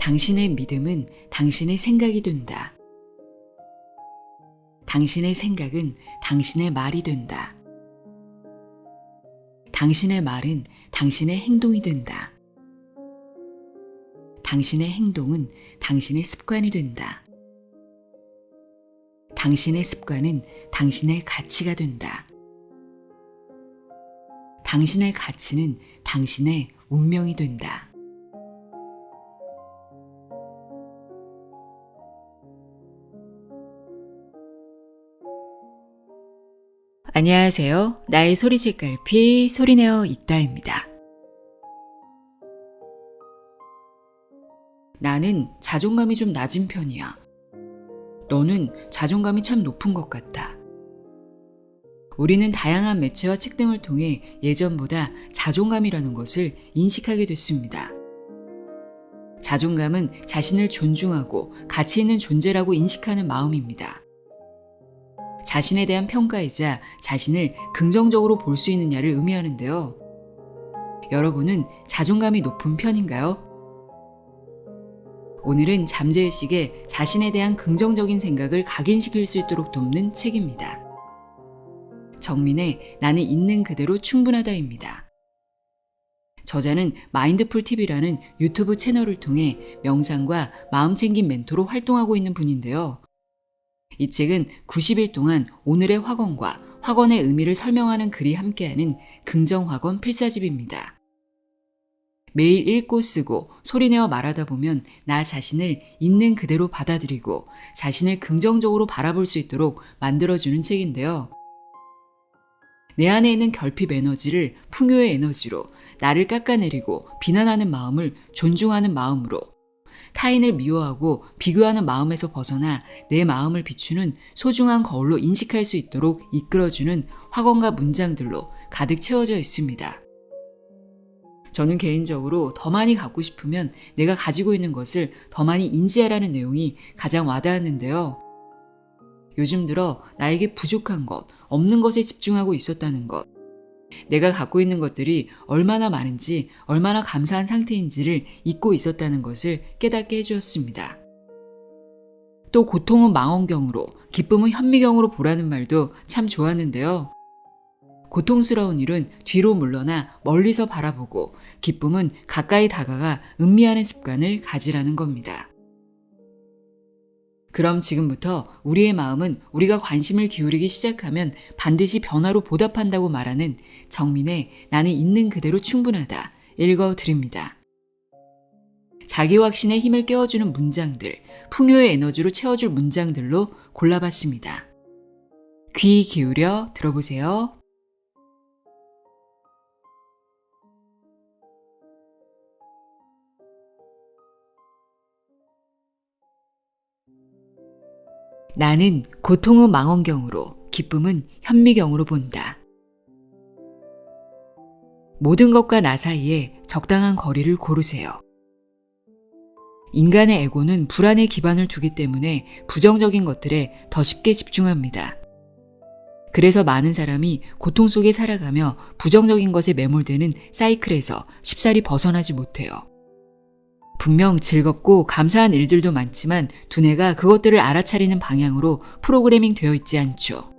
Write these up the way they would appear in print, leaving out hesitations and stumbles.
당신의 믿음은 당신의 생각이 된다. 당신의 생각은 당신의 말이 된다. 당신의 말은 당신의 행동이 된다. 당신의 행동은 당신의 습관이 된다. 당신의 습관은 당신의 가치가 된다. 당신의 가치는 당신의 운명이 된다. 안녕하세요. 나의 소리책갈피 소리내어 읽다입니다. 나는 자존감이 좀 낮은 편이야. 너는 자존감이 참 높은 것 같아. 우리는 다양한 매체와 책 등을 통해 예전보다 자존감이라는 것을 인식하게 됐습니다. 자존감은 자신을 존중하고 가치 있는 존재라고 인식하는 마음입니다. 자신에 대한 평가이자 자신을 긍정적으로 볼 수 있느냐를 의미하는데요. 여러분은 자존감이 높은 편인가요? 오늘은 잠재의식에 자신에 대한 긍정적인 생각을 각인시킬 수 있도록 돕는 책입니다. 정민의 나는 있는 그대로 충분하다입니다. 저자는 마인드풀TV라는 유튜브 채널을 통해 명상과 마음챙김 멘토로 활동하고 있는 분인데요. 이 책은 90일 동안 오늘의 확언과 확언의 의미를 설명하는 글이 함께하는 긍정확언 필사집입니다. 매일 읽고 쓰고 소리내어 말하다 보면 나 자신을 있는 그대로 받아들이고 자신을 긍정적으로 바라볼 수 있도록 만들어주는 책인데요. 내 안에 있는 결핍 에너지를 풍요의 에너지로, 나를 깎아내리고 비난하는 마음을 존중하는 마음으로, 타인을 미워하고 비교하는 마음에서 벗어나 내 마음을 비추는 소중한 거울로 인식할 수 있도록 이끌어주는 확언과 문장들로 가득 채워져 있습니다. 저는 개인적으로 더 많이 갖고 싶으면 내가 가지고 있는 것을 더 많이 인지하라는 내용이 가장 와닿았는데요. 요즘 들어 나에게 부족한 것, 없는 것에 집중하고 있었다는 것, 내가 갖고 있는 것들이 얼마나 많은지, 얼마나 감사한 상태인지를 잊고 있었다는 것을 깨닫게 해주었습니다. 또 고통은 망원경으로, 기쁨은 현미경으로 보라는 말도 참 좋았는데요. 고통스러운 일은 뒤로 물러나 멀리서 바라보고 기쁨은 가까이 다가가 음미하는 습관을 가지라는 겁니다. 그럼 지금부터 우리의 마음은 우리가 관심을 기울이기 시작하면 반드시 변화로 보답한다고 말하는 정민의 나는 있는 그대로 충분하다 읽어드립니다. 자기 확신의 힘을 깨워주는 문장들, 풍요의 에너지로 채워줄 문장들로 골라봤습니다. 귀 기울여 들어보세요. 나는 고통은 망원경으로, 기쁨은 현미경으로 본다. 모든 것과 나 사이에 적당한 거리를 고르세요. 인간의 에고는 불안에 기반을 두기 때문에 부정적인 것들에 더 쉽게 집중합니다. 그래서 많은 사람이 고통 속에 살아가며 부정적인 것에 매몰되는 사이클에서 쉽사리 벗어나지 못해요. 분명 즐겁고 감사한 일들도 많지만 두뇌가 그것들을 알아차리는 방향으로 프로그래밍 되어 있지 않죠.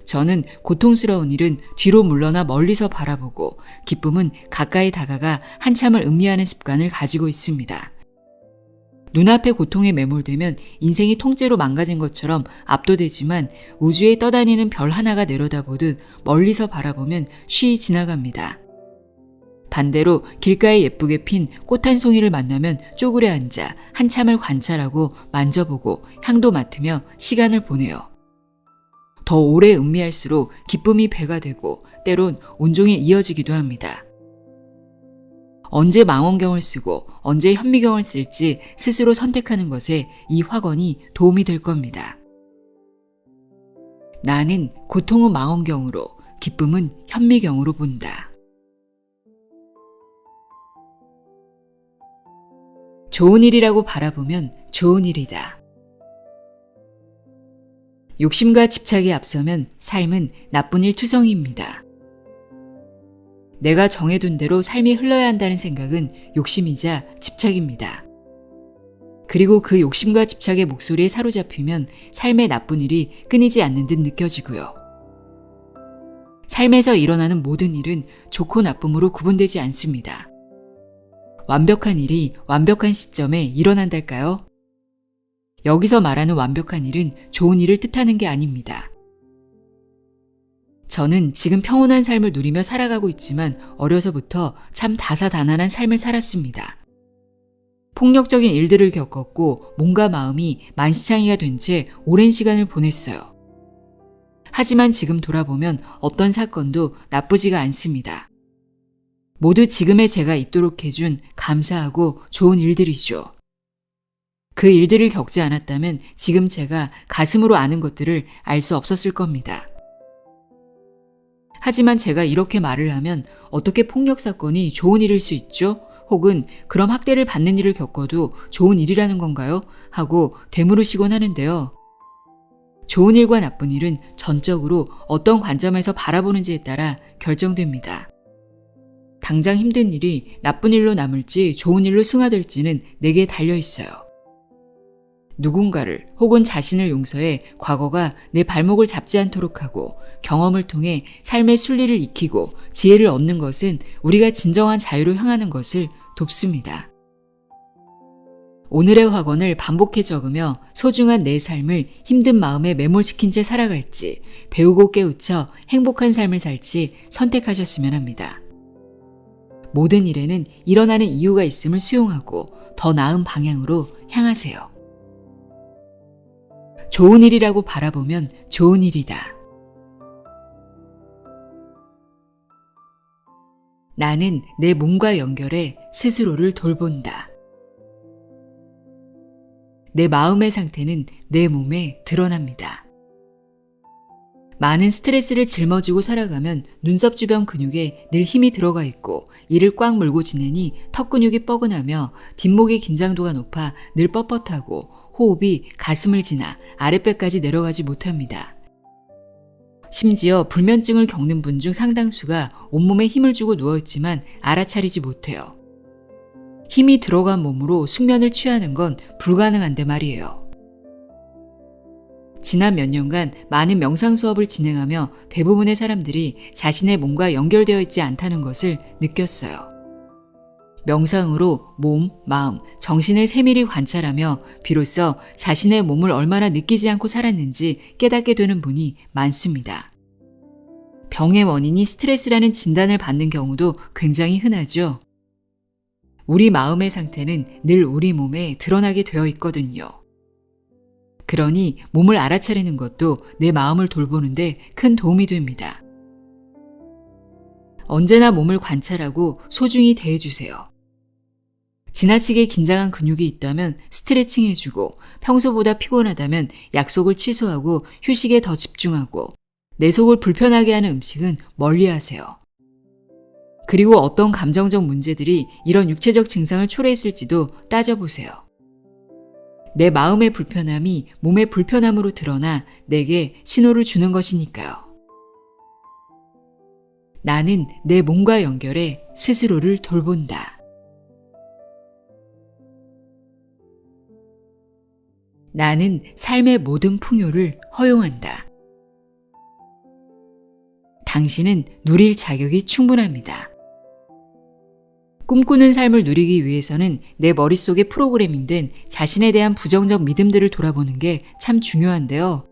저는 고통스러운 일은 뒤로 물러나 멀리서 바라보고 기쁨은 가까이 다가가 한참을 음미하는 습관을 가지고 있습니다. 눈앞의 고통에 매몰되면 인생이 통째로 망가진 것처럼 압도되지만 우주에 떠다니는 별 하나가 내려다보듯 멀리서 바라보면 쉬이 지나갑니다. 반대로 길가에 예쁘게 핀 꽃 한 송이를 만나면 쪼그려 앉아 한참을 관찰하고 만져보고 향도 맡으며 시간을 보내요. 더 오래 음미할수록 기쁨이 배가 되고 때론 온종일 이어지기도 합니다. 언제 망원경을 쓰고 언제 현미경을 쓸지 스스로 선택하는 것에 이 확언이 도움이 될 겁니다. 나는 고통은 망원경으로, 기쁨은 현미경으로 본다. 좋은 일이라고 바라보면 좋은 일이다. 욕심과 집착에 앞서면 삶은 나쁜 일 투성이입니다. 내가 정해둔 대로 삶이 흘러야 한다는 생각은 욕심이자 집착입니다. 그리고 그 욕심과 집착의 목소리에 사로잡히면 삶의 나쁜 일이 끊이지 않는 듯 느껴지고요. 삶에서 일어나는 모든 일은 좋고 나쁨으로 구분되지 않습니다. 완벽한 일이 완벽한 시점에 일어난달까요? 여기서 말하는 완벽한 일은 좋은 일을 뜻하는 게 아닙니다. 저는 지금 평온한 삶을 누리며 살아가고 있지만 어려서부터 참 다사다난한 삶을 살았습니다. 폭력적인 일들을 겪었고 몸과 마음이 만시창이가 된 채 오랜 시간을 보냈어요. 하지만 지금 돌아보면 어떤 사건도 나쁘지가 않습니다. 모두 지금의 제가 있도록 해준 감사하고 좋은 일들이죠. 그 일들을 겪지 않았다면 지금 제가 가슴으로 아는 것들을 알 수 없었을 겁니다. 하지만 제가 이렇게 말을 하면 어떻게 폭력 사건이 좋은 일일 수 있죠? 혹은 그럼 학대를 받는 일을 겪어도 좋은 일이라는 건가요? 하고 되물으시곤 하는데요. 좋은 일과 나쁜 일은 전적으로 어떤 관점에서 바라보는지에 따라 결정됩니다. 당장 힘든 일이 나쁜 일로 남을지 좋은 일로 승화될지는 내게 달려 있어요. 누군가를 혹은 자신을 용서해 과거가 내 발목을 잡지 않도록 하고 경험을 통해 삶의 순리를 익히고 지혜를 얻는 것은 우리가 진정한 자유로 향하는 것을 돕습니다. 오늘의 확언을 반복해 적으며 소중한 내 삶을 힘든 마음에 매몰시킨 채 살아갈지 배우고 깨우쳐 행복한 삶을 살지 선택하셨으면 합니다. 모든 일에는 일어나는 이유가 있음을 수용하고 더 나은 방향으로 향하세요. 좋은 일이라고 바라보면 좋은 일이다. 나는 내 몸과 연결해 스스로를 돌본다. 내 마음의 상태는 내 몸에 드러납니다. 많은 스트레스를 짊어지고 살아가면 눈썹 주변 근육에 늘 힘이 들어가 있고 이를 꽉 물고 지내니 턱 근육이 뻐근하며 뒷목의 긴장도가 높아 늘 뻣뻣하고 호흡이 가슴을 지나 아랫배까지 내려가지 못합니다. 심지어 불면증을 겪는 분 중 상당수가 온몸에 힘을 주고 누워있지만 알아차리지 못해요. 힘이 들어간 몸으로 숙면을 취하는 건 불가능한데 말이에요. 지난 몇 년간 많은 명상 수업을 진행하며 대부분의 사람들이 자신의 몸과 연결되어 있지 않다는 것을 느꼈어요. 명상으로 몸, 마음, 정신을 세밀히 관찰하며 비로소 자신의 몸을 얼마나 느끼지 않고 살았는지 깨닫게 되는 분이 많습니다. 병의 원인이 스트레스라는 진단을 받는 경우도 굉장히 흔하죠. 우리 마음의 상태는 늘 우리 몸에 드러나게 되어 있거든요. 그러니 몸을 알아차리는 것도 내 마음을 돌보는데 큰 도움이 됩니다. 언제나 몸을 관찰하고 소중히 대해주세요. 지나치게 긴장한 근육이 있다면 스트레칭 해주고 평소보다 피곤하다면 약속을 취소하고 휴식에 더 집중하고 내 속을 불편하게 하는 음식은 멀리하세요. 그리고 어떤 감정적 문제들이 이런 육체적 증상을 초래했을지도 따져보세요. 내 마음의 불편함이 몸의 불편함으로 드러나 내게 신호를 주는 것이니까요. 나는 내 몸과 연결해 스스로를 돌본다. 나는 삶의 모든 풍요를 허용한다. 당신은 누릴 자격이 충분합니다. 꿈꾸는 삶을 누리기 위해서는 내 머릿속에 프로그래밍된 자신에 대한 부정적 믿음들을 돌아보는 게 참 중요한데요.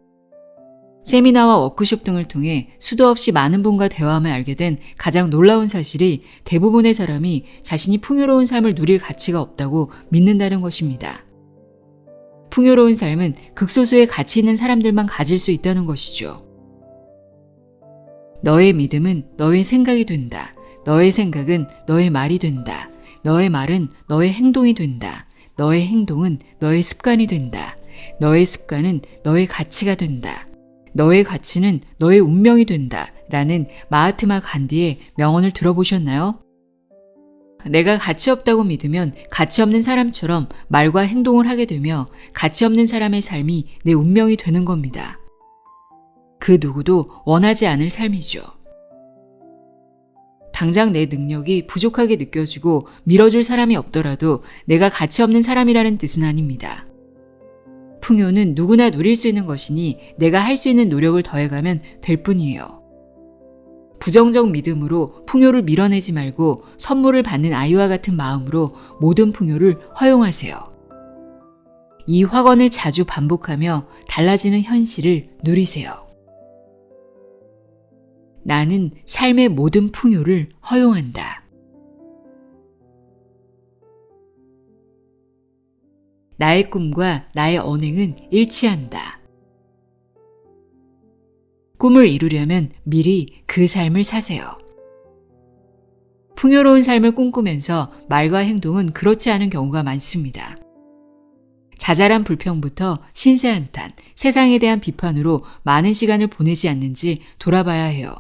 세미나와 워크숍 등을 통해 수도 없이 많은 분과 대화하며 알게 된 가장 놀라운 사실이 대부분의 사람이 자신이 풍요로운 삶을 누릴 가치가 없다고 믿는다는 것입니다. 풍요로운 삶은 극소수의 가치 있는 사람들만 가질 수 있다는 것이죠. 너의 믿음은 너의 생각이 된다. 너의 생각은 너의 말이 된다. 너의 말은 너의 행동이 된다. 너의 행동은 너의 습관이 된다. 너의 습관은 너의 가치가 된다. 너의 가치는 너의 운명이 된다. 라는 마하트마 간디의 명언을 들어보셨나요? 내가 가치 없다고 믿으면 가치 없는 사람처럼 말과 행동을 하게 되며 가치 없는 사람의 삶이 내 운명이 되는 겁니다. 그 누구도 원하지 않을 삶이죠. 당장 내 능력이 부족하게 느껴지고 밀어줄 사람이 없더라도 내가 가치 없는 사람이라는 뜻은 아닙니다. 풍요는 누구나 누릴 수 있는 것이니 내가 할 수 있는 노력을 더해가면 될 뿐이에요. 부정적 믿음으로 풍요를 밀어내지 말고 선물을 받는 아이와 같은 마음으로 모든 풍요를 허용하세요. 이 확언을 자주 반복하며 달라지는 현실을 누리세요. 나는 삶의 모든 풍요를 허용한다. 나의 꿈과 나의 언행은 일치한다. 꿈을 이루려면 미리 그 삶을 사세요. 풍요로운 삶을 꿈꾸면서 말과 행동은 그렇지 않은 경우가 많습니다. 자잘한 불평부터 신세한탄, 세상에 대한 비판으로 많은 시간을 보내지 않는지 돌아봐야 해요.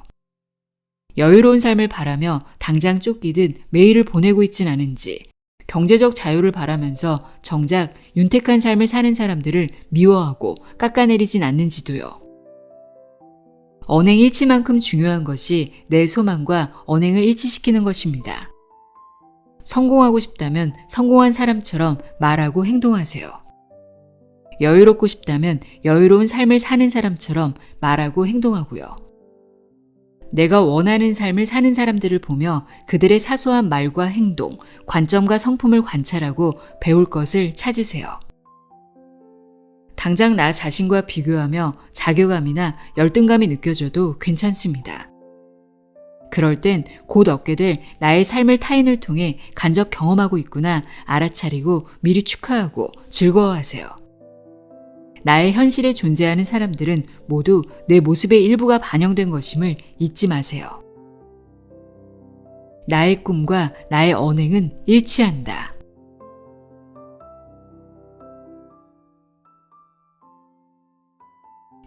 여유로운 삶을 바라며 당장 쫓기듯 매일을 보내고 있진 않은지, 경제적 자유를 바라면서 정작 윤택한 삶을 사는 사람들을 미워하고 깎아내리진 않는지도요. 언행 일치만큼 중요한 것이 내 소망과 언행을 일치시키는 것입니다. 성공하고 싶다면 성공한 사람처럼 말하고 행동하세요. 여유롭고 싶다면 여유로운 삶을 사는 사람처럼 말하고 행동하고요. 내가 원하는 삶을 사는 사람들을 보며 그들의 사소한 말과 행동, 관점과 성품을 관찰하고 배울 것을 찾으세요. 당장 나 자신과 비교하며 자괴감이나 열등감이 느껴져도 괜찮습니다. 그럴 땐 곧 얻게 될 나의 삶을 타인을 통해 간접 경험하고 있구나 알아차리고 미리 축하하고 즐거워하세요. 나의 현실에 존재하는 사람들은 모두 내 모습의 일부가 반영된 것임을 잊지 마세요. 나의 꿈과 나의 언행은 일치한다.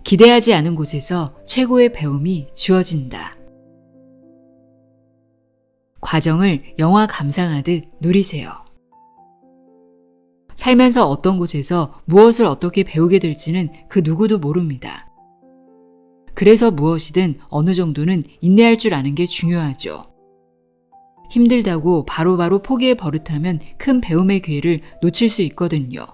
기대하지 않은 곳에서 최고의 배움이 주어진다. 과정을 영화 감상하듯 누리세요. 살면서 어떤 곳에서 무엇을 어떻게 배우게 될지는 그 누구도 모릅니다. 그래서 무엇이든 어느 정도는 인내할 줄 아는 게 중요하죠. 힘들다고 바로바로 포기해 버릇하면 큰 배움의 기회를 놓칠 수 있거든요.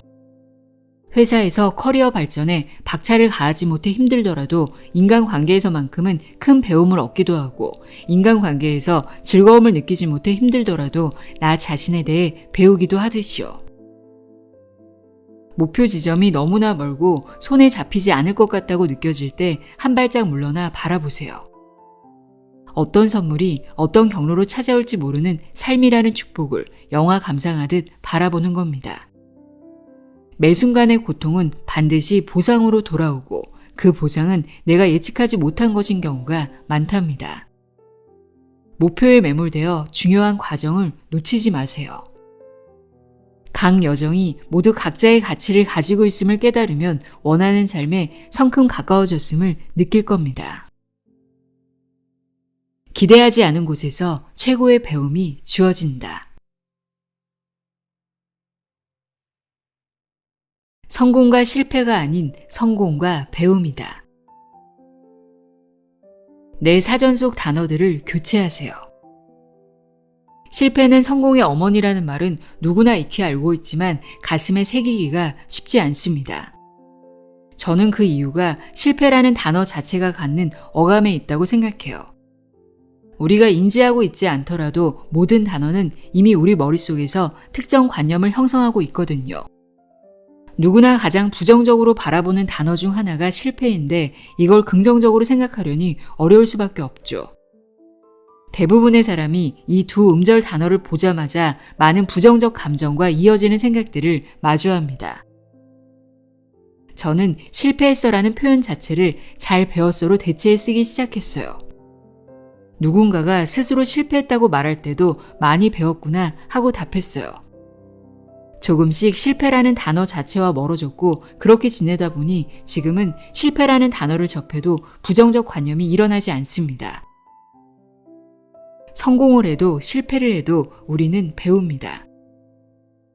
회사에서 커리어 발전에 박차를 가하지 못해 힘들더라도 인간관계에서만큼은 큰 배움을 얻기도 하고 인간관계에서 즐거움을 느끼지 못해 힘들더라도 나 자신에 대해 배우기도 하듯이요. 목표 지점이 너무나 멀고 손에 잡히지 않을 것 같다고 느껴질 때 한 발짝 물러나 바라보세요. 어떤 선물이 어떤 경로로 찾아올지 모르는 삶이라는 축복을 영화 감상하듯 바라보는 겁니다. 매 순간의 고통은 반드시 보상으로 돌아오고 그 보상은 내가 예측하지 못한 것인 경우가 많답니다. 목표에 매몰되어 중요한 과정을 놓치지 마세요. 각 여정이 모두 각자의 가치를 가지고 있음을 깨달으면 원하는 삶에 성큼 가까워졌음을 느낄 겁니다. 기대하지 않은 곳에서 최고의 배움이 주어진다. 성공과 실패가 아닌 성공과 배움이다. 내 사전 속 단어들을 교체하세요. 실패는 성공의 어머니라는 말은 누구나 익히 알고 있지만 가슴에 새기기가 쉽지 않습니다. 저는 그 이유가 실패라는 단어 자체가 갖는 어감에 있다고 생각해요. 우리가 인지하고 있지 않더라도 모든 단어는 이미 우리 머릿속에서 특정 관념을 형성하고 있거든요. 누구나 가장 부정적으로 바라보는 단어 중 하나가 실패인데 이걸 긍정적으로 생각하려니 어려울 수밖에 없죠. 대부분의 사람이 이 두 음절 단어를 보자마자 많은 부정적 감정과 이어지는 생각들을 마주합니다. 저는 실패했어라는 표현 자체를 잘 배웠어로 대체해 쓰기 시작했어요. 누군가가 스스로 실패했다고 말할 때도 많이 배웠구나 하고 답했어요. 조금씩 실패라는 단어 자체와 멀어졌고 그렇게 지내다 보니 지금은 실패라는 단어를 접해도 부정적 관념이 일어나지 않습니다. 성공을 해도 실패를 해도 우리는 배웁니다.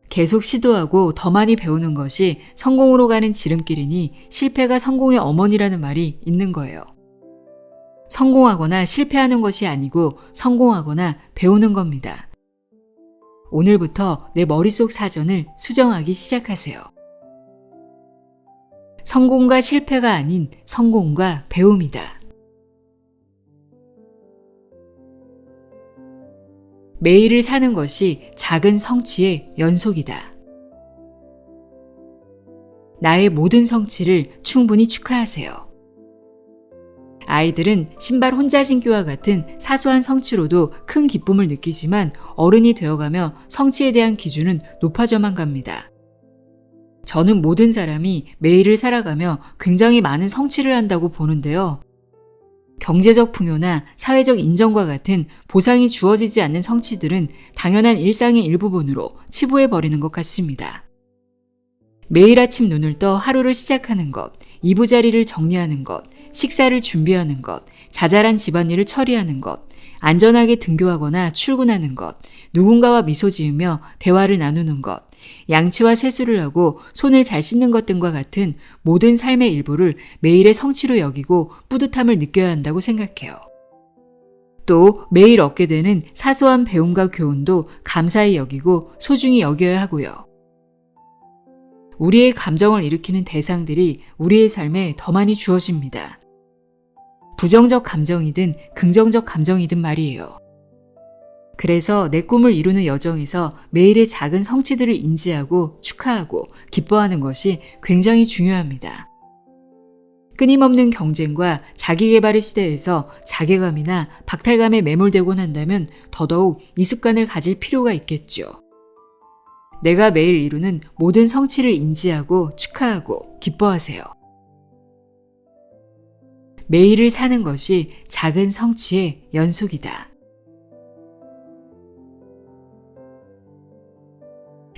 계속 시도하고 더 많이 배우는 것이 성공으로 가는 지름길이니 실패가 성공의 어머니라는 말이 있는 거예요. 성공하거나 실패하는 것이 아니고 성공하거나 배우는 겁니다. 오늘부터 내 머릿속 사전을 수정하기 시작하세요. 성공과 실패가 아닌 성공과 배움이다. 매일을 사는 것이 작은 성취의 연속이다. 나의 모든 성취를 충분히 축하하세요. 아이들은 신발 혼자 신기와 같은 사소한 성취로도 큰 기쁨을 느끼지만 어른이 되어가며 성취에 대한 기준은 높아져만 갑니다. 저는 모든 사람이 매일을 살아가며 굉장히 많은 성취를 한다고 보는데요. 경제적 풍요나 사회적 인정과 같은 보상이 주어지지 않는 성취들은 당연한 일상의 일부분으로 치부해버리는 것 같습니다. 매일 아침 눈을 떠 하루를 시작하는 것, 이부자리를 정리하는 것, 식사를 준비하는 것, 자잘한 집안일을 처리하는 것, 안전하게 등교하거나 출근하는 것, 누군가와 미소 지으며 대화를 나누는 것, 양치와 세수를 하고 손을 잘 씻는 것 등과 같은 모든 삶의 일부를 매일의 성취로 여기고 뿌듯함을 느껴야 한다고 생각해요. 또 매일 얻게 되는 사소한 배움과 교훈도 감사히 여기고 소중히 여겨야 하고요. 우리의 감정을 일으키는 대상들이 우리의 삶에 더 많이 주어집니다. 부정적 감정이든 긍정적 감정이든 말이에요. 그래서 내 꿈을 이루는 여정에서 매일의 작은 성취들을 인지하고 축하하고 기뻐하는 것이 굉장히 중요합니다. 끊임없는 경쟁과 자기계발의 시대에서 자괴감이나 박탈감에 매몰되곤 한다면 더더욱 이 습관을 가질 필요가 있겠죠. 내가 매일 이루는 모든 성취를 인지하고 축하하고 기뻐하세요. 매일을 사는 것이 작은 성취의 연속이다.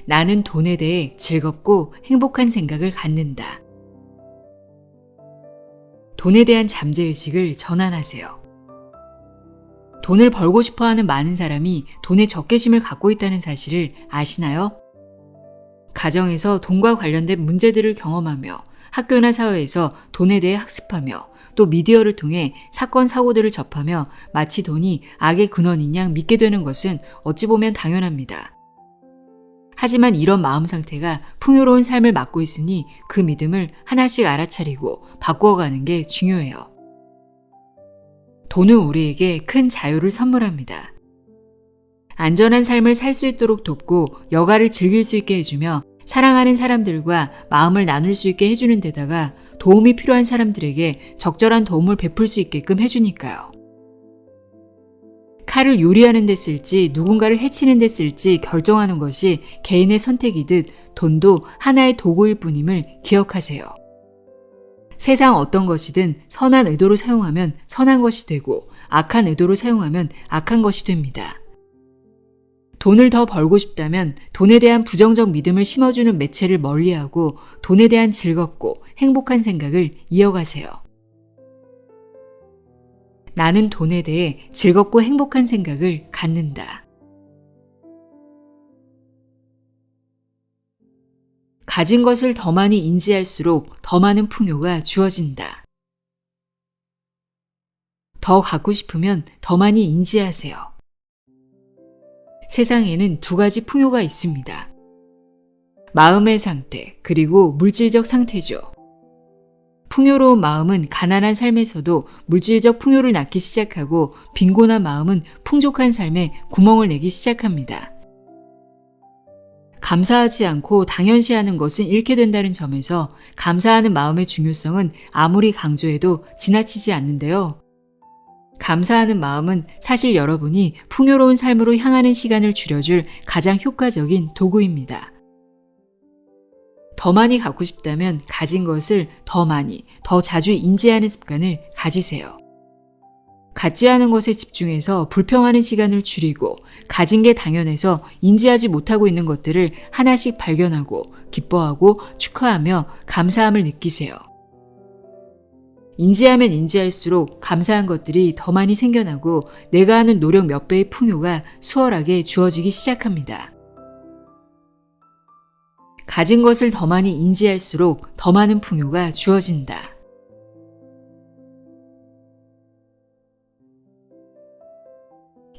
나는 돈에 대해 즐겁고 행복한 생각을 갖는다. 돈에 대한 잠재의식을 전환하세요. 돈을 벌고 싶어하는 많은 사람이 돈에 적개심을 갖고 있다는 사실을 아시나요? 가정에서 돈과 관련된 문제들을 경험하며 학교나 사회에서 돈에 대해 학습하며 또 미디어를 통해 사건, 사고들을 접하며 마치 돈이 악의 근원인 양 믿게 되는 것은 어찌 보면 당연합니다. 하지만 이런 마음 상태가 풍요로운 삶을 막고 있으니 그 믿음을 하나씩 알아차리고 바꾸어가는 게 중요해요. 돈은 우리에게 큰 자유를 선물합니다. 안전한 삶을 살 수 있도록 돕고 여가를 즐길 수 있게 해주며 사랑하는 사람들과 마음을 나눌 수 있게 해주는 데다가 도움이 필요한 사람들에게 적절한 도움을 베풀 수 있게끔 해주니까요. 칼을 요리하는 데 쓸지 누군가를 해치는 데 쓸지 결정하는 것이 개인의 선택이듯 돈도 하나의 도구일 뿐임을 기억하세요. 세상 어떤 것이든 선한 의도로 사용하면 선한 것이 되고 악한 의도로 사용하면 악한 것이 됩니다. 돈을 더 벌고 싶다면 돈에 대한 부정적 믿음을 심어주는 매체를 멀리하고 돈에 대한 즐겁고 행복한 생각을 이어가세요. 나는 돈에 대해 즐겁고 행복한 생각을 갖는다. 가진 것을 더 많이 인지할수록 더 많은 풍요가 주어진다. 더 갖고 싶으면 더 많이 인지하세요. 세상에는 두 가지 풍요가 있습니다. 마음의 상태, 그리고 물질적 상태죠. 풍요로운 마음은 가난한 삶에서도 물질적 풍요를 낳기 시작하고 빈곤한 마음은 풍족한 삶에 구멍을 내기 시작합니다. 감사하지 않고 당연시하는 것은 잃게 된다는 점에서 감사하는 마음의 중요성은 아무리 강조해도 지나치지 않는데요. 감사하는 마음은 사실 여러분이 풍요로운 삶으로 향하는 시간을 줄여줄 가장 효과적인 도구입니다. 더 많이 갖고 싶다면 가진 것을 더 많이, 더 자주 인지하는 습관을 가지세요. 갖지 않은 것에 집중해서 불평하는 시간을 줄이고 가진 게 당연해서 인지하지 못하고 있는 것들을 하나씩 발견하고 기뻐하고 축하하며 감사함을 느끼세요. 인지하면 인지할수록 감사한 것들이 더 많이 생겨나고 내가 하는 노력 몇 배의 풍요가 수월하게 주어지기 시작합니다. 가진 것을 더 많이 인지할수록 더 많은 풍요가 주어진다.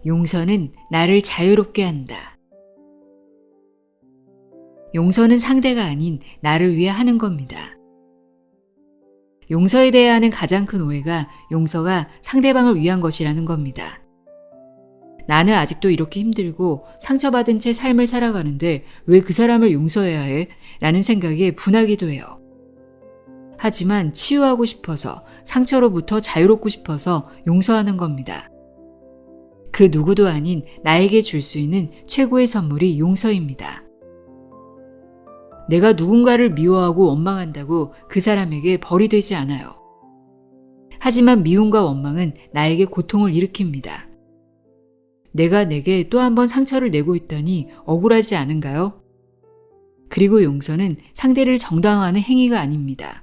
용서는 나를 자유롭게 한다. 용서는 상대가 아닌 나를 위해 하는 겁니다. 용서에 대해 하는 가장 큰 오해가 용서가 상대방을 위한 것이라는 겁니다. 나는 아직도 이렇게 힘들고 상처받은 채 삶을 살아가는데 왜 그 사람을 용서해야 해? 라는 생각에 분하기도 해요. 하지만 치유하고 싶어서, 상처로부터 자유롭고 싶어서 용서하는 겁니다. 그 누구도 아닌 나에게 줄 수 있는 최고의 선물이 용서입니다. 내가 누군가를 미워하고 원망한다고 그 사람에게 벌이 되지 않아요. 하지만 미움과 원망은 나에게 고통을 일으킵니다. 내가 내게 또 한 번 상처를 내고 있다니 억울하지 않은가요? 그리고 용서는 상대를 정당화하는 행위가 아닙니다.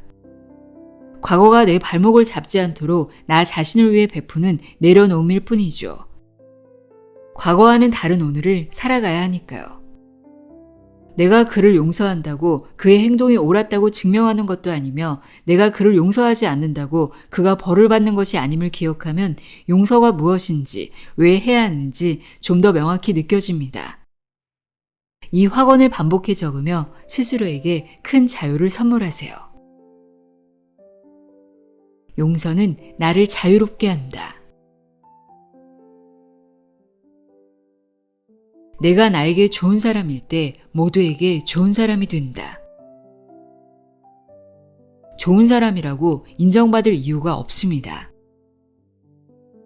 과거가 내 발목을 잡지 않도록 나 자신을 위해 베푸는 내려놓음일 뿐이죠. 과거와는 다른 오늘을 살아가야 하니까요. 내가 그를 용서한다고 그의 행동이 옳았다고 증명하는 것도 아니며 내가 그를 용서하지 않는다고 그가 벌을 받는 것이 아님을 기억하면 용서가 무엇인지, 왜 해야 하는지 좀 더 명확히 느껴집니다. 이 확언을 반복해 적으며 스스로에게 큰 자유를 선물하세요. 용서는 나를 자유롭게 한다. 내가 나에게 좋은 사람일 때 모두에게 좋은 사람이 된다. 좋은 사람이라고 인정받을 이유가 없습니다.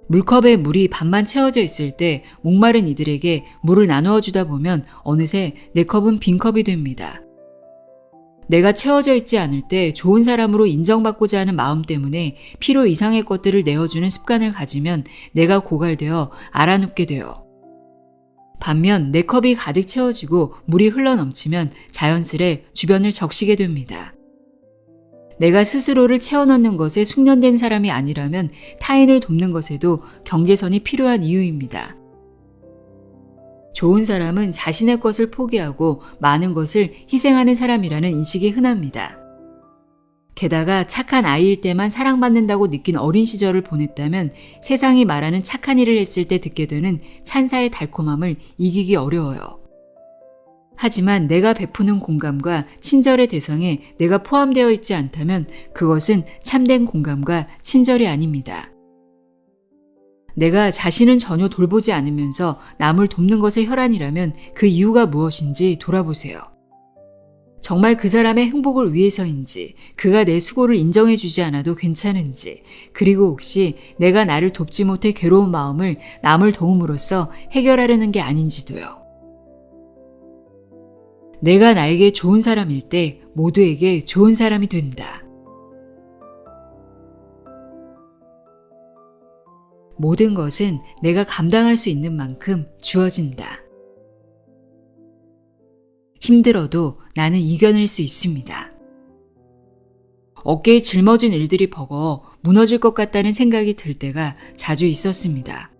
물컵에 물이 반만 채워져 있을 때 목마른 이들에게 물을 나누어 주다 보면 어느새 내 컵은 빈 컵이 됩니다. 내가 채워져 있지 않을 때 좋은 사람으로 인정받고자 하는 마음 때문에 필요 이상의 것들을 내어주는 습관을 가지면 내가 고갈되어 알아눕게 돼요. 반면 내 컵이 가득 채워지고 물이 흘러넘치면 자연스레 주변을 적시게 됩니다. 내가 스스로를 채워넣는 것에 숙련된 사람이 아니라면 타인을 돕는 것에도 경계선이 필요한 이유입니다. 좋은 사람은 자신의 것을 포기하고 많은 것을 희생하는 사람이라는 인식이 흔합니다. 게다가 착한 아이일 때만 사랑받는다고 느낀 어린 시절을 보냈다면 세상이 말하는 착한 일을 했을 때 듣게 되는 찬사의 달콤함을 이기기 어려워요. 하지만 내가 베푸는 공감과 친절의 대상에 내가 포함되어 있지 않다면 그것은 참된 공감과 친절이 아닙니다. 내가 자신은 전혀 돌보지 않으면서 남을 돕는 것에 혈안이라면 그 이유가 무엇인지 돌아보세요. 정말 그 사람의 행복을 위해서인지, 그가 내 수고를 인정해주지 않아도 괜찮은지, 그리고 혹시 내가 나를 돕지 못해 괴로운 마음을 남을 도움으로써 해결하려는 게 아닌지도요. 내가 나에게 좋은 사람일 때 모두에게 좋은 사람이 된다. 모든 것은 내가 감당할 수 있는 만큼 주어진다. 힘들어도 나는 이겨낼 수 있습니다. 어깨에 짊어진 일들이 버거워 무너질 것 같다는 생각이 들 때가 자주 있었습니다.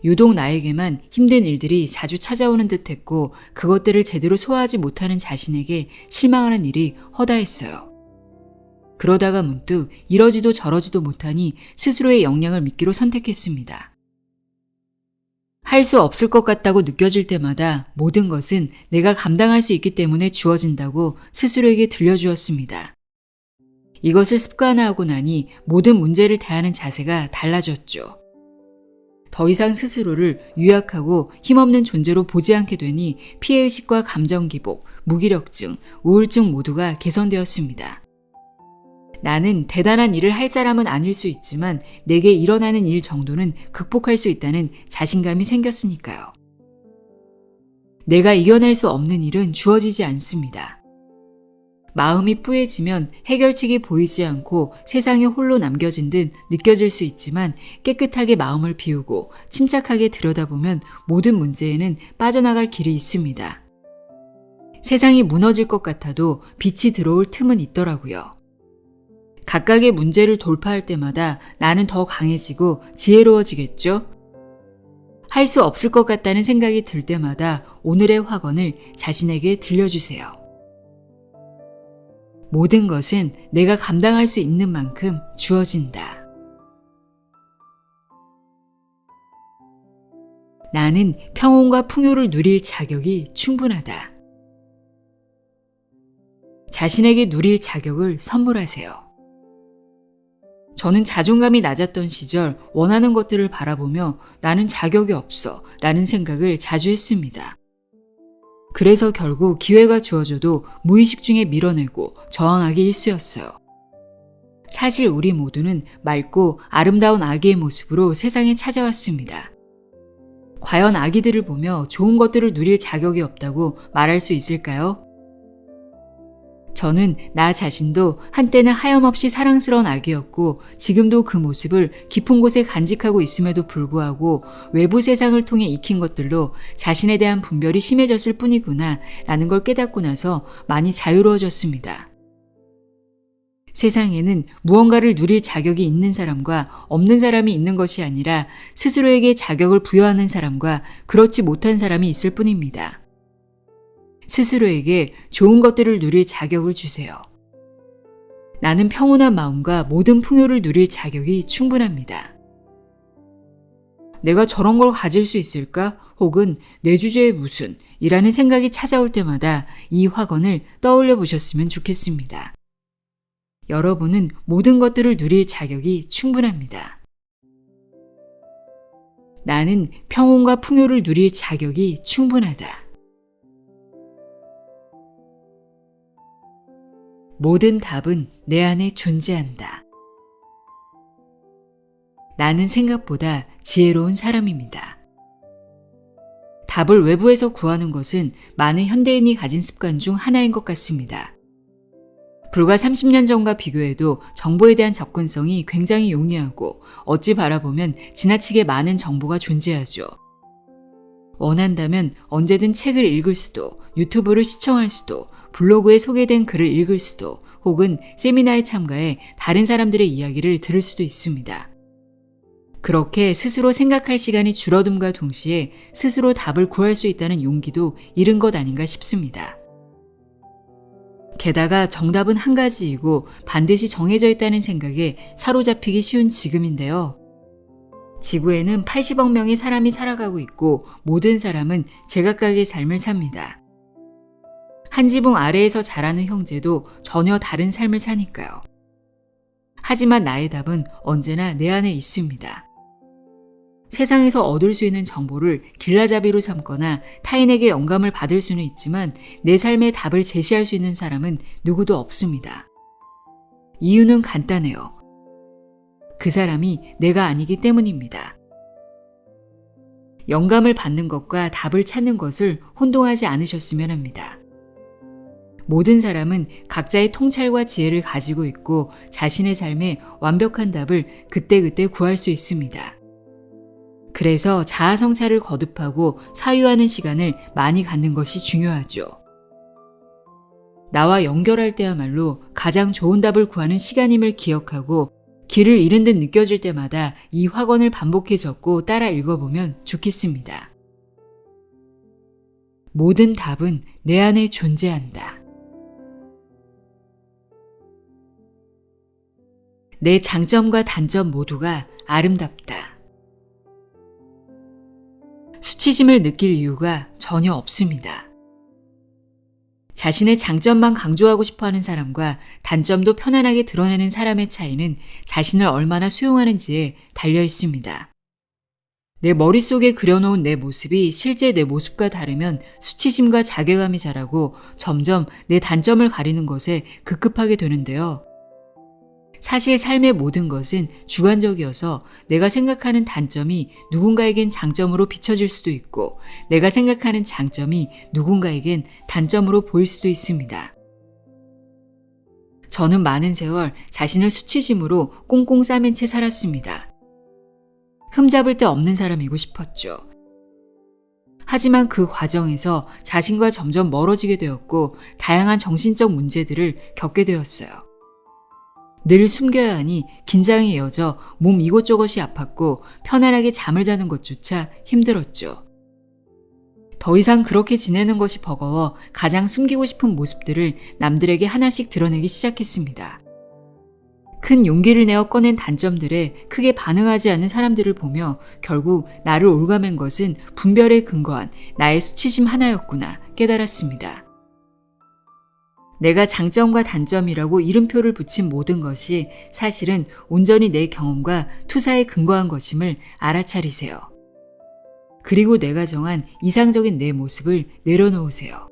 유독 나에게만 힘든 일들이 자주 찾아오는 듯했고 그것들을 제대로 소화하지 못하는 자신에게 실망하는 일이 허다했어요. 그러다가 문득 이러지도 저러지도 못하니 스스로의 역량을 믿기로 선택했습니다. 할 수 없을 것 같다고 느껴질 때마다 모든 것은 내가 감당할 수 있기 때문에 주어진다고 스스로에게 들려주었습니다. 이것을 습관화하고 나니 모든 문제를 대하는 자세가 달라졌죠. 더 이상 스스로를 유약하고 힘없는 존재로 보지 않게 되니 피해의식과 감정기복, 무기력증, 우울증 모두가 개선되었습니다. 나는 대단한 일을 할 사람은 아닐 수 있지만 내게 일어나는 일 정도는 극복할 수 있다는 자신감이 생겼으니까요. 내가 이겨낼 수 없는 일은 주어지지 않습니다. 마음이 뿌얘지면 해결책이 보이지 않고 세상에 홀로 남겨진 듯 느껴질 수 있지만 깨끗하게 마음을 비우고 침착하게 들여다보면 모든 문제에는 빠져나갈 길이 있습니다. 세상이 무너질 것 같아도 빛이 들어올 틈은 있더라고요. 각각의 문제를 돌파할 때마다 나는 더 강해지고 지혜로워지겠죠? 할 수 없을 것 같다는 생각이 들 때마다 오늘의 확언을 자신에게 들려주세요. 모든 것은 내가 감당할 수 있는 만큼 주어진다. 나는 평온과 풍요를 누릴 자격이 충분하다. 자신에게 누릴 자격을 선물하세요. 저는 자존감이 낮았던 시절 원하는 것들을 바라보며 나는 자격이 없어 라는 생각을 자주 했습니다. 그래서 결국 기회가 주어져도 무의식 중에 밀어내고 저항하기 일쑤였어요. 사실 우리 모두는 맑고 아름다운 아기의 모습으로 세상에 찾아왔습니다. 과연 아기들을 보며 좋은 것들을 누릴 자격이 없다고 말할 수 있을까요? 저는 나 자신도 한때는 하염없이 사랑스러운 아기였고 지금도 그 모습을 깊은 곳에 간직하고 있음에도 불구하고 외부 세상을 통해 익힌 것들로 자신에 대한 분별이 심해졌을 뿐이구나 라는 걸 깨닫고 나서 많이 자유로워졌습니다. 세상에는 무언가를 누릴 자격이 있는 사람과 없는 사람이 있는 것이 아니라 스스로에게 자격을 부여하는 사람과 그렇지 못한 사람이 있을 뿐입니다. 스스로에게 좋은 것들을 누릴 자격을 주세요. 나는 평온한 마음과 모든 풍요를 누릴 자격이 충분합니다. 내가 저런 걸 가질 수 있을까? 혹은 내 주제에 무슨? 이라는 생각이 찾아올 때마다 이 확언을 떠올려 보셨으면 좋겠습니다. 여러분은 모든 것들을 누릴 자격이 충분합니다. 나는 평온과 풍요를 누릴 자격이 충분하다. 모든 답은 내 안에 존재한다. 나는 생각보다 지혜로운 사람입니다. 답을 외부에서 구하는 것은 많은 현대인이 가진 습관 중 하나인 것 같습니다. 불과 30년 전과 비교해도 정보에 대한 접근성이 굉장히 용이하고 어찌 바라보면 지나치게 많은 정보가 존재하죠. 원한다면 언제든 책을 읽을 수도, 유튜브를 시청할 수도, 블로그에 소개된 글을 읽을 수도, 혹은 세미나에 참가해 다른 사람들의 이야기를 들을 수도 있습니다. 그렇게 스스로 생각할 시간이 줄어듦과 동시에 스스로 답을 구할 수 있다는 용기도 잃은 것 아닌가 싶습니다. 게다가 정답은 한 가지이고 반드시 정해져 있다는 생각에 사로잡히기 쉬운 지금인데요. 지구에는 80억 명의 사람이 살아가고 있고 모든 사람은 제각각의 삶을 삽니다. 한 지붕 아래에서 자라는 형제도 전혀 다른 삶을 사니까요. 하지만 나의 답은 언제나 내 안에 있습니다. 세상에서 얻을 수 있는 정보를 길라잡이로 삼거나 타인에게 영감을 받을 수는 있지만 내 삶의 답을 제시할 수 있는 사람은 누구도 없습니다. 이유는 간단해요. 그 사람이 내가 아니기 때문입니다. 영감을 받는 것과 답을 찾는 것을 혼동하지 않으셨으면 합니다. 모든 사람은 각자의 통찰과 지혜를 가지고 있고 자신의 삶에 완벽한 답을 그때그때 구할 수 있습니다. 그래서 자아성찰을 거듭하고 사유하는 시간을 많이 갖는 것이 중요하죠. 나와 연결할 때야말로 가장 좋은 답을 구하는 시간임을 기억하고 길을 잃은 듯 느껴질 때마다 이 확언을 반복해 적고 따라 읽어보면 좋겠습니다. 모든 답은 내 안에 존재한다. 내 장점과 단점 모두가 아름답다. 수치심을 느낄 이유가 전혀 없습니다. 자신의 장점만 강조하고 싶어하는 사람과 단점도 편안하게 드러내는 사람의 차이는 자신을 얼마나 수용하는지에 달려 있습니다. 내 머릿속에 그려놓은 내 모습이 실제 내 모습과 다르면 수치심과 자괴감이 자라고 점점 내 단점을 가리는 것에 급급하게 되는데요. 사실 삶의 모든 것은 주관적이어서 내가 생각하는 단점이 누군가에겐 장점으로 비춰질 수도 있고 내가 생각하는 장점이 누군가에겐 단점으로 보일 수도 있습니다. 저는 많은 세월 자신을 수치심으로 꽁꽁 싸맨 채 살았습니다. 흠잡을 데 없는 사람이고 싶었죠. 하지만 그 과정에서 자신과 점점 멀어지게 되었고 다양한 정신적 문제들을 겪게 되었어요. 늘 숨겨야 하니 긴장이 이어져 몸 이곳저곳이 아팠고 편안하게 잠을 자는 것조차 힘들었죠. 더 이상 그렇게 지내는 것이 버거워 가장 숨기고 싶은 모습들을 남들에게 하나씩 드러내기 시작했습니다. 큰 용기를 내어 꺼낸 단점들에 크게 반응하지 않는 사람들을 보며 결국 나를 올가맨 것은 분별에 근거한 나의 수치심 하나였구나 깨달았습니다. 내가 장점과 단점이라고 이름표를 붙인 모든 것이 사실은 온전히 내 경험과 투사에 근거한 것임을 알아차리세요. 그리고 내가 정한 이상적인 내 모습을 내려놓으세요.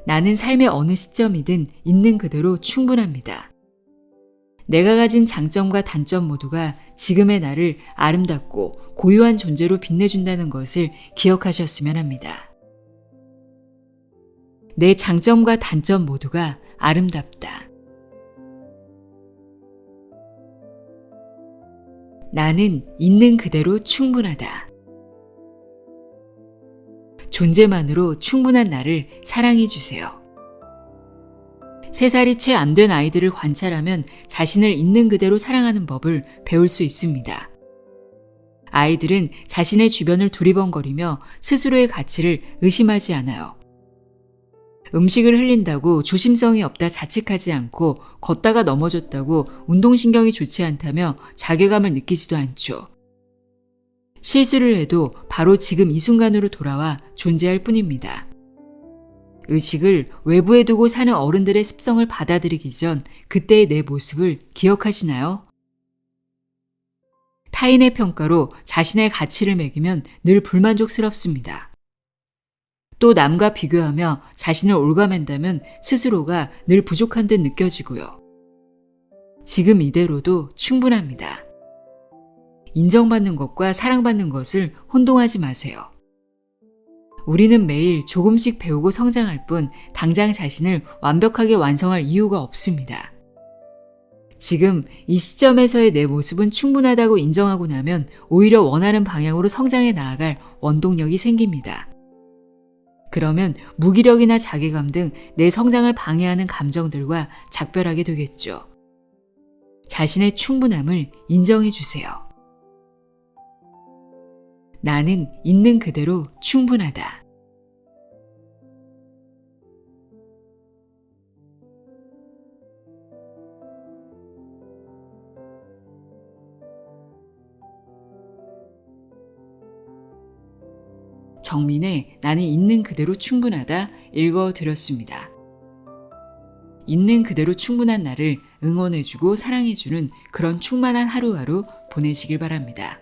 나는 삶의 어느 시점이든 있는 그대로 충분합니다. 내가 가진 장점과 단점 모두가 지금의 나를 아름답고 고유한 존재로 빛내준다는 것을 기억하셨으면 합니다. 내 장점과 단점 모두가 아름답다. 나는 있는 그대로 충분하다. 존재만으로 충분한 나를 사랑해 주세요. 3살이 채 안 된 아이들을 관찰하면 자신을 있는 그대로 사랑하는 법을 배울 수 있습니다. 아이들은 자신의 주변을 두리번거리며 스스로의 가치를 의심하지 않아요. 음식을 흘린다고 조심성이 없다 자책하지 않고 걷다가 넘어졌다고 운동신경이 좋지 않다며 자괴감을 느끼지도 않죠. 실수를 해도 바로 지금 이 순간으로 돌아와 존재할 뿐입니다. 의식을 외부에 두고 사는 어른들의 습성을 받아들이기 전 그때의 내 모습을 기억하시나요? 타인의 평가로 자신의 가치를 매기면 늘 불만족스럽습니다. 또 남과 비교하며 자신을 올가맨다면 스스로가 늘 부족한 듯 느껴지고요. 지금 이대로도 충분합니다. 인정받는 것과 사랑받는 것을 혼동하지 마세요. 우리는 매일 조금씩 배우고 성장할 뿐 당장 자신을 완벽하게 완성할 이유가 없습니다. 지금 이 시점에서의 내 모습은 충분하다고 인정하고 나면 오히려 원하는 방향으로 성장해 나아갈 원동력이 생깁니다. 그러면 무기력이나 자괴감 등 내 성장을 방해하는 감정들과 작별하게 되겠죠. 자신의 충분함을 인정해 주세요. 나는 있는 그대로 충분하다. 정민의 나는 있는 그대로 충분하다 읽어드렸습니다. 있는 그대로 충분한 나를 응원해주고 사랑해주는 그런 충만한 하루하루 보내시길 바랍니다.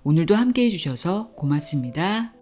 오늘도 함께 해주셔서 고맙습니다.